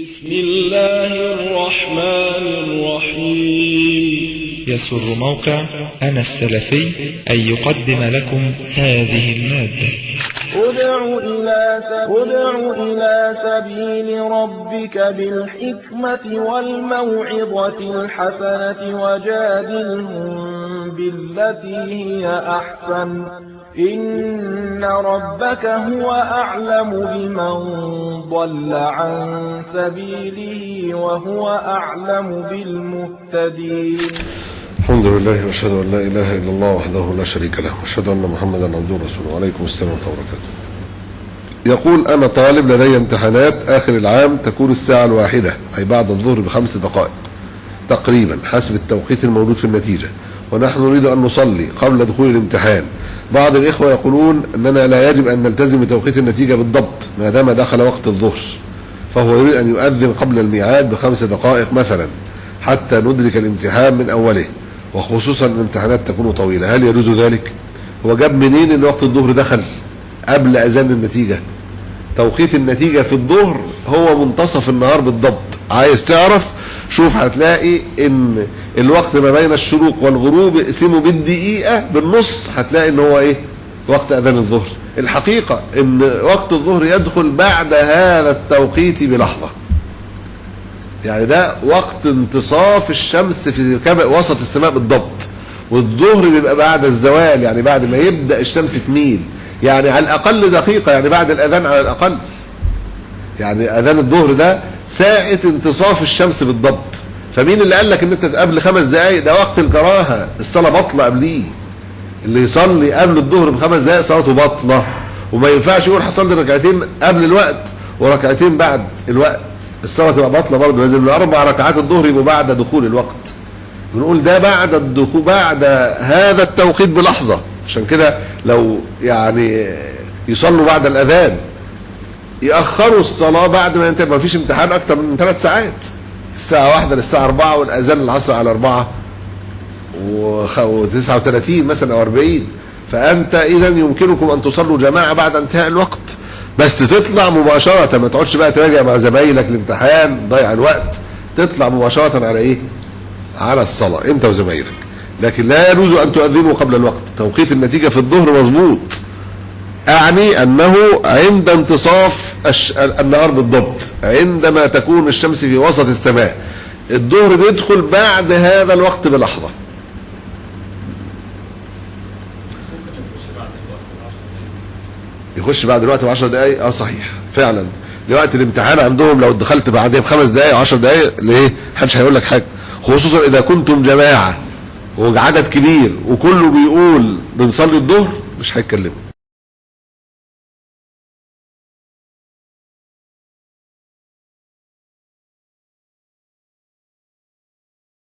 بسم الله الرحمن الرحيم. يسر موقع أنا السلفي أن يقدم لكم هذه المادة. ادع إلى سبيل ربك بالحكمة والموعظة الحسنة وجادلهم بالتي هي أحسن إن ربك هو أعلم بمن ضل عن سبيله وهو أعلم بالمهتدين. الحمد لله واشهد ان لا اله الا الله وحده لا شريك له واشهد ان محمدا عبده ورسوله. وعليكم السلام ورحمه الله وبركاته. يقول انا طالب لدي امتحانات اخر العام تكون الساعه 1 اي بعد الظهر ب5 دقائق تقريبا حسب التوقيت الموجود في النتيجه، ونحن نريد ان نصلي قبل دخول الامتحان. بعض الاخوه يقولون اننا لا يجب ان نلتزم بتوقيت النتيجه بالضبط ما دام دخل وقت الظهر، فهو يريد ان يؤذن قبل الميعاد ب5 دقائق مثلا حتى ندرك الامتحان من اوله، وخصوصا الامتحانات تكون طويله. هل يجوز ذلك؟ هو جاب منين ان وقت الظهر دخل قبل اذان النتيجه؟ توقيت النتيجه في الظهر هو منتصف النهار بالضبط. عايز تعرف؟ شوف هتلاقي ان الوقت ما بين الشروق والغروب اقسمه بالدقيقه بالنص، هتلاقي ان هو ايه؟ وقت اذان الظهر. الحقيقه ان وقت الظهر يدخل بعد هذا التوقيت بلحظه، يعني ده وقت انتصاف الشمس في وسط السماء بالضبط، والظهر بيبقى بعد الزوال، يعني بعد ما يبدأ الشمس تميل، يعني على الأقل دقيقة، يعني بعد الأذان على الأقل. يعني أذان الظهر ده ساعة انتصاف الشمس بالضبط. فمين اللي قال لك ان انت قبل 5 دقايق؟ ده وقت الكراهة، الصلاة بطلة قبليه. اللي يصلي قبل الظهر ب5 دقايق صلاته بطلة، وما ينفعش يقول هصلي ركعتين قبل الوقت وركعتين بعد الوقت، الصلاة تبقى باطلة برضه. لازم 4 ركعات الظهر يبقوا بعد دخول الوقت. بنقول ده بعد الدخول، بعد هذا التوقيت بلحظة. عشان كده لو يعني يصلوا بعد الأذان يأخروا الصلاة بعد ما ينتهي، ما فيش امتحان أكتر من 3 ساعات، الساعة 1 للساعة 4 والأذان العصر على 4 و39 مثلا أو 40. فأنت إذا يمكنكم أن تصلوا جماعة بعد انتهاء الوقت، بس تطلع مباشرة، ما تقعدش بقى تراجع مع زمايلك الامتحان ضيع الوقت، تطلع مباشرة على ايه؟ على الصلاة انت وزمايلك. لكن لا يجوز ان تؤذنوا قبل الوقت. توقيت النتيجة في الظهر مظبوط، اعني انه عند انتصاف النهار بالضبط، عندما تكون الشمس في وسط السماء. الظهر بيدخل بعد هذا الوقت بلحظة. يخش بعد الوقت ب10 دقايق؟ صحيح فعلا. لوقت الامتحان عندهم لو دخلت بعدين ب5 دقايق 10 دقايق ليه؟ محدش هيقول لك حاجه، خصوصا اذا كنتم جماعه وعدد كبير وكله بيقول بنصلي الظهر، مش هيتكلموا.